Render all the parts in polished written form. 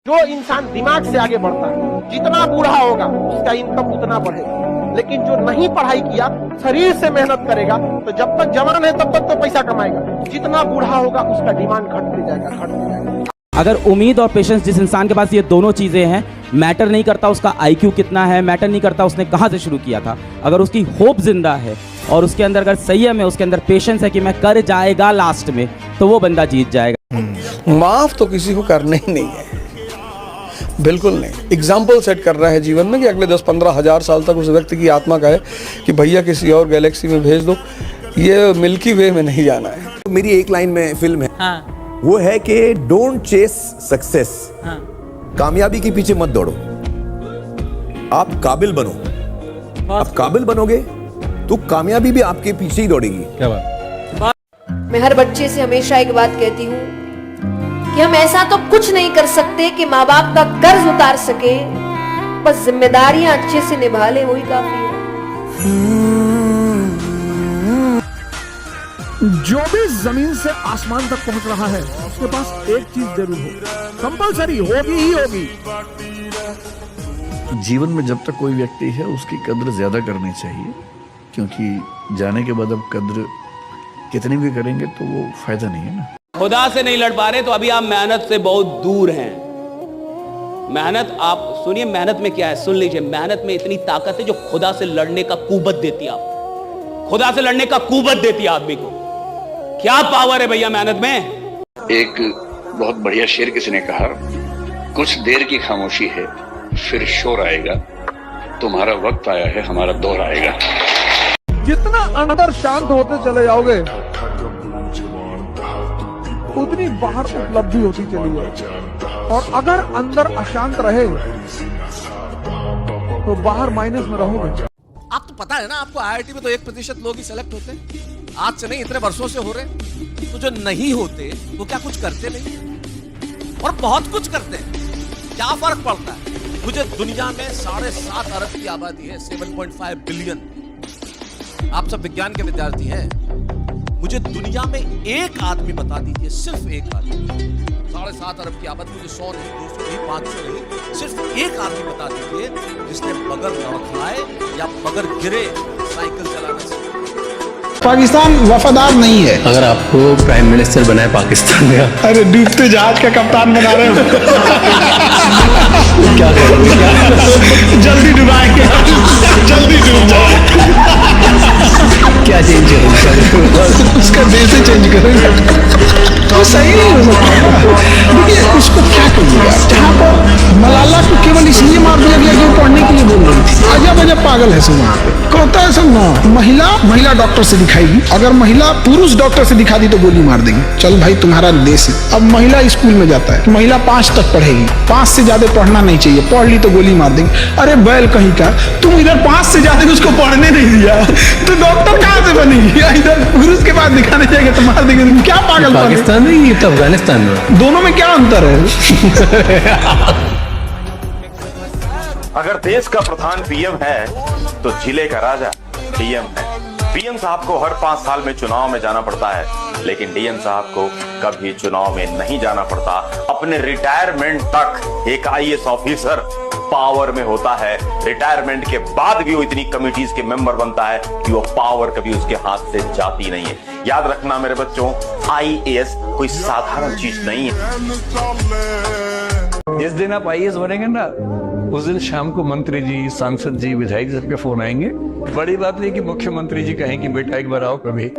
जो इंसान दिमाग से आगे बढ़ता है, जितना बूढ़ा होगा उसका इनकम उतना बढ़ेगा। लेकिन जो नहीं पढ़ाई किया, शरीर से मेहनत करेगा, तो जब तक जवान है तब तक तो पैसा कमाएगा। जितना बूढ़ा होगा उसका डिमांड घटते जाएगा। अगर उम्मीद और पेशेंस जिस इंसान के पास ये दोनों चीजें हैं, मैटर नहीं करता उसका आईक्यू कितना है, मैटर नहीं करता उसने कहां से शुरू किया था, अगर उसकी होप जिंदा है और उसके अंदर अगर संयम है, उसके अंदर पेशेंस है कि मैं कर जाएगा लास्ट में, तो वो बंदा जीत जाएगा। माफ तो किसी को करना ही नहीं है, बिल्कुल नहीं। एग्जाम्पल सेट कर रहा है जीवन में कि अगले 10-15 हज़ार साल तक उस व्यक्ति की आत्मा का है कि भैया किसी और गैलेक्सी में भेज दो, ये मिल्की वे में नहीं जाना है। मेरी एक लाइन में फिल्म है, हाँ। वो है कि डोंट चेस सक्सेस, हाँ। कामयाबी के पीछे मत दौड़ो, आप काबिल बनो। आप काबिल बनोगे तो कामयाबी भी आपके पीछे ही दौड़ेगी। क्या बात। मैं हर बच्चे से हमेशा एक बात कहती हूँ कि हम ऐसा तो कुछ नहीं कर सकते कि माँ बाप का कर्ज उतार सके, बस जिम्मेदारियां अच्छे से निभा ले, वही काफी है। जो भी जमीन से आसमान तक पहुंच रहा है उसके पास एक चीज जरूर हो, कंपलसरी होगी ही होगी। जीवन में जब तक कोई व्यक्ति है उसकी कद्र ज्यादा करनी चाहिए, क्योंकि जाने के बाद अब कद्र कितनी भी करेंगे तो वो फायदा नहीं है ना। खुदा से नहीं लड़ पा रहे तो अभी आप मेहनत से बहुत दूर हैं। मेहनत, आप सुनिए मेहनत में क्या है, सुन लीजिए। मेहनत में इतनी ताकत है जो खुदा से लड़ने का कुव्वत देती है आपको, खुदा से लड़ने का कुव्वत देती है आदमी को। क्या पावर है भैया मेहनत में। एक बहुत बढ़िया शेर किसी ने कहा, कुछ देर की खामोशी है फिर शोर आएगा, तुम्हारा वक्त आया है हमारा दौर आएगा। जितना अंदर शांत होते चले जाओगे उतनी बाहर उपलब्धि होती चली जाएगी, और अगर अंदर अशांत रहे तो बाहर माइनस में रहोगे। आप तो पता है ना, आपको आईआईटी में तो 1% लोग ही सेलेक्ट होते हैं। आज से नहीं, इतने वर्षों से हो रहे। तो जो नहीं होते वो क्या कुछ करते नहीं, और बहुत कुछ करते हैं। क्या फर्क पड़ता है मुझे? दुनिया में 7.5 अरब की आबादी है, 7.5 बिलियन। आप सब विज्ञान के विद्यार्थी हैं, मुझे दुनिया में एक आदमी बता दीजिए, सिर्फ एक आदमी। 7.5 अरब की आबादी, मुझे 100 नहीं, 200 नहीं, 500 नहीं, सिर्फ एक आदमी बता दीजिए जिसने बगैर लड़खड़ाए या बगैर गिरे साइकिल चलाना सीखा। पाकिस्तान वफादार नहीं है। अगर आपको प्राइम मिनिस्टर बनाए पाकिस्तान में, अरे डूबते जहाज का कप्तान बना रहे हो। क्या करोगे? जल्दी डुबाएंगे, जल्दी डूब जाए। क्या चेंज करोगे? उसका देश ही चेंज करेंगे तो सही नहीं हो सकता। देखिए उसको क्या करूँगा, जहाँ पर मलाला को केवल इसलिए मार दिया गया कि वो पढ़ने के लिए बोल रही थी। अजब अजब पागल है सब वहाँ पे। कहता है सब ना, महिला डॉक्टर से दिखाएगी, अगर महिला पुरुष डॉक्टर से दिखा दी तो गोली मार देगी। चल भाई तुम्हारा देश है। अब महिला स्कूल में जाता है, महिला 5 तक पढ़ेगी, 5 से ज्यादा पढ़ना नहीं चाहिए, पढ़ ली तो गोली मार देगी। अरे बैल कहीं का, तुम इधर 5 से ज्यादा उसको पढ़ने नहीं दिया तो डॉक्टर कहाँ से बनेगी? इधर पुरुष के पास दिखाने जाएगा तो मार देंगे। क्या पागल? पाकिस्तान में, ये तो अफगानिस्तान में, दोनों में क्या अंतर है? अगर देश का प्रधान पीएम है तो जिले का राजा डीएम है। पीएम साहब को हर 5 साल में चुनाव में जाना पड़ता है, लेकिन डीएम साहब को कभी चुनाव में नहीं जाना पड़ता। अपने रिटायरमेंट तक एक आईएएस ऑफिसर पावर में होता है, रिटायरमेंट के बाद भी वो इतनी कमिटीज के मेंबर बनता है कि वो पावर कभी उसके हाथ से जाती नहीं है। याद रखना मेरे बच्चों, आईएएस कोई साधारण चीज नहीं है। जिस दिन आप आईएएस बनेंगे ना, उस दिन शाम को मंत्री जी, सांसद जी, विधायक सबके फोन आएंगे। बड़ी बात नहीं कि मुख्यमंत्री जी कहें कि बेटा एक बार आओ कभी।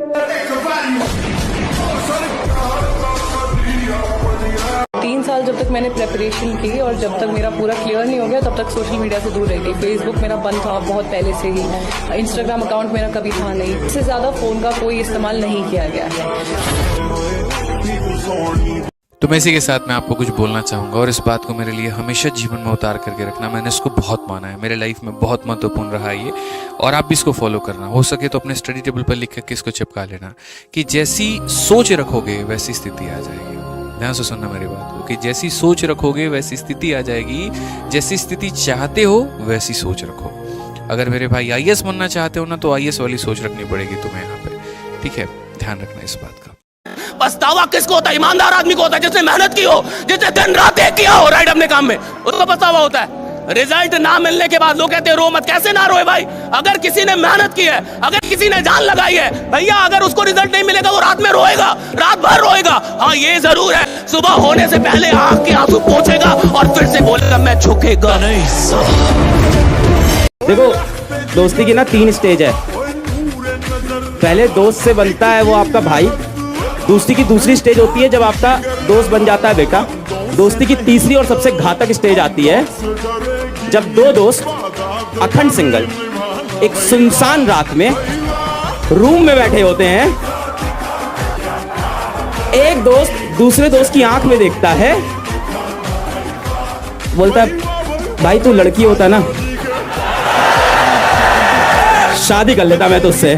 3 साल जब तक मैंने प्रेपरेशन की और जब तक मेरा पूरा क्लियर नहीं हो गया तब तक सोशल मीडिया से दूर रह गई। फेसबुक मेरा बंद था बहुत पहले से ही, इंस्टाग्राम अकाउंट मेरा कभी था नहीं। इससे ज्यादा फोन का कोई इस्तेमाल नहीं किया गया है। तो मैं इसी के साथ मैं आपको कुछ बोलना चाहूँगा, और इस बात को मेरे लिए हमेशा जीवन में उतार करके रखना। मैंने इसको बहुत माना है, मेरे लाइफ में बहुत महत्वपूर्ण रहा है ये, और आप भी इसको फॉलो करना। हो सके तो अपने स्टडी टेबल पर लिख के इसको चिपका लेना कि जैसी सोच रखोगे वैसी स्थिति आ जाएगी। ध्यान से सुनना मेरी बात को, कि जैसी सोच रखोगे वैसी स्थिति आ जाएगी। जैसी स्थिति चाहते हो वैसी सोच रखो। अगर मेरे भाई आईएएस बनना चाहते हो ना, तो आईएएस वाली सोच रखनी पड़ेगी तुम्हें यहाँ पे, ठीक है? ध्यान रखना इस बात का। पछतावा किसको होता है? ईमानदार आदमी को होता है, जिसने मेहनत की हो, जिसने दिन रात एक किया हो राइट अपने काम में, उसको पछतावा होता है। रिजल्ट ना मिलने के बाद लोग कहते हैं रो मत। कैसे ना रोए भाई? अगर किसी ने मेहनत की है, अगर किसी ने जान लगाई है भैया, अगर उसको रिजल्ट नहीं मिलेगा वो रात में रोएगा, रात भर रोएगा। हाँ ये जरूर है, सुबह होने से पहले आंख के आंसू पोंछेगा और फिर से बोलेगा मैं झुकेगा नहीं। देखो दोस्ती की ना 3 स्टेज है। पहले दोस्त से बनता है वो आपका भाई, दोस्ती की दूसरी स्टेज होती है जब आपका दोस्त बन जाता है बेटा। दोस्ती की तीसरी और सबसे घातक स्टेज आती है जब 2 दोस्त अखंड सिंगल एक सुनसान रात में रूम में बैठे होते हैं। एक दोस्त दूसरे दोस्त की आंख में देखता है, बोलता है भाई तू लड़की होता ना शादी कर लेता मैं तुझसे।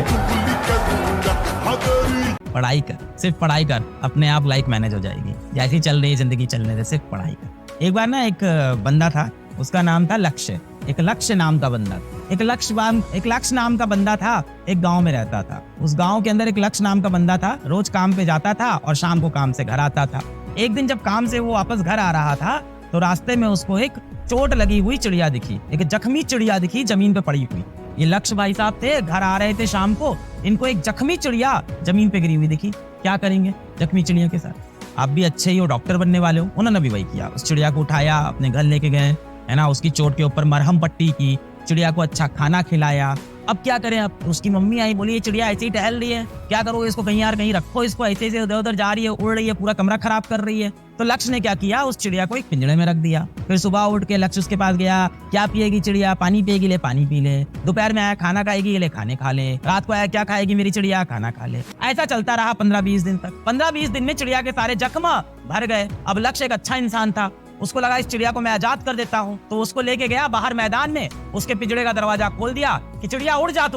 पढ़ाई कर, सिर्फ पढ़ाई कर, अपने आप लाइफ मैनेज हो जाएगी। जैसी चल रही है जिंदगी चलने दे, सिर्फ पढ़ाई कर। एक बार ना एक बंदा था, उसका नाम था लक्ष्य। एक लक्ष्य नाम का बंदा, एक लक्ष्य नाम का बंदा था, एक गांव में रहता था। उस गांव के अंदर एक लक्ष्य नाम का बंदा था, रोज काम पे जाता था और शाम को काम से घर आता था। एक दिन जब काम से वो वापस घर आ रहा था तो रास्ते में उसको एक चोट लगी हुई चिड़िया दिखी, एक जख्मी चिड़िया दिखी जमीन पे पड़ी हुई। ये लक्ष्य भाई साहब थे, घर आ रहे थे शाम को, इनको एक जख्मी चिड़िया जमीन पे गिरी हुई दिखी। क्या करेंगे जख्मी चिड़िया के साथ? आप भी अच्छे ही हो, डॉक्टर बनने वाले हो। उन्होंने भी वही किया, उस चिड़िया को उठाया, अपने घर लेके गए, है ना, उसकी चोट के ऊपर मरहम पट्टी की, चिड़िया को अच्छा खाना खिलाया। अब क्या करें? अब उसकी मम्मी आई, बोली ये चिड़िया ऐसे ही टहल रही है, क्या करोगे इसको? कहीं यार कहीं रखो इसको, ऐसे ऐसे इधर उधर जा रही है, उड़ रही है, पूरा कमरा खराब कर रही है। तो लक्ष्य ने क्या किया, उस चिड़िया को एक पिंजड़े में रख दिया। फिर सुबह उठ के लक्ष्य उसके पास गया, क्या पिएगी चिड़िया? पानी पिएगी? ले पानी पी ले। दोपहर में आया, खाना खाएगी? ले खाने खा ले। रात को आया, क्या खाएगी मेरी चिड़िया? खाना खा ले। ऐसा चलता रहा 15-20 दिन तक। 15-20 दिन में चिड़िया के सारे जख्म भर गए। अब लक्ष्य एक अच्छा इंसान था, उसको लगा इस चिड़िया को मैं आजाद कर देता हूँ, तो उसको लेके गया बाहर मैदान में, उसके पिंजड़े का दरवाजा खोल दिया कि चिड़िया उड़ जा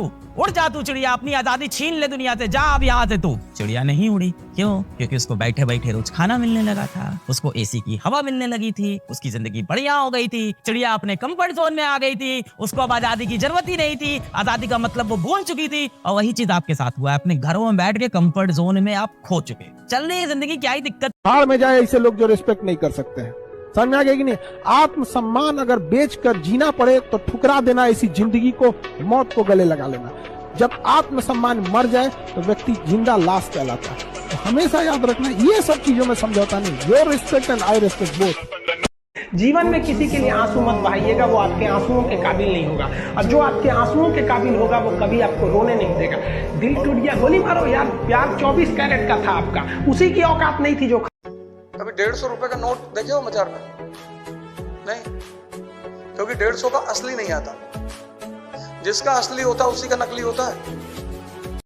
तू चिड़िया, अपनी आजादी छीन ले दुनिया से, जा अब यहाँ से तू। चिड़िया नहीं उड़ी। क्यों? क्योंकि उसको बैठे बैठे रोज खाना मिलने लगा था, उसको एसी की हवा मिलने लगी थी, उसकी जिंदगी बढ़िया हो गई थी। चिड़िया अपने कंफर्ट जोन में आ गई थी, उसको अब आजादी की जरूरत ही नहीं थी, आजादी का मतलब वो भूल चुकी थी। और वही चीज आपके साथ हुआ है, अपने घरों में बैठ के कंफर्ट जोन में आप खो चुके। चल रही है जिंदगी, क्या ही दिक्कत। बाहर में जाए ऐसे लोग जो रिस्पेक्ट नहीं कर सकते हैं। समझ में आ गया कि नहीं? आत्मसम्मान अगर बेचकर जीना पड़े तो ठुकरा देना, ऐसी जिंदगी को, मौत को गले लगा लेना। जब आत्मसम्मान मर जाए तो व्यक्ति जिंदा लाश कहलाता है। तो हमेशा याद रखना, ये सब चीजों में समझौता नहीं। Your respect and I respect both. जीवन में किसी के लिए आंसू मत बहाइएगा, वो आपके आंसुओं के काबिल नहीं होगा। और जो आपके आंसुओं के काबिल होगा वो कभी आपको रोने नहीं देगा। दिल टूट गया, गोली मारो यार, प्यार 24 कैरेट का था आपका, उसी की औकात नहीं थी जो। कभी 150 रुपए का नोट देखे हो बाजार में? नहीं, क्योंकि 150 का असली नहीं आता। जिसका असली होता है उसी का नकली होता है।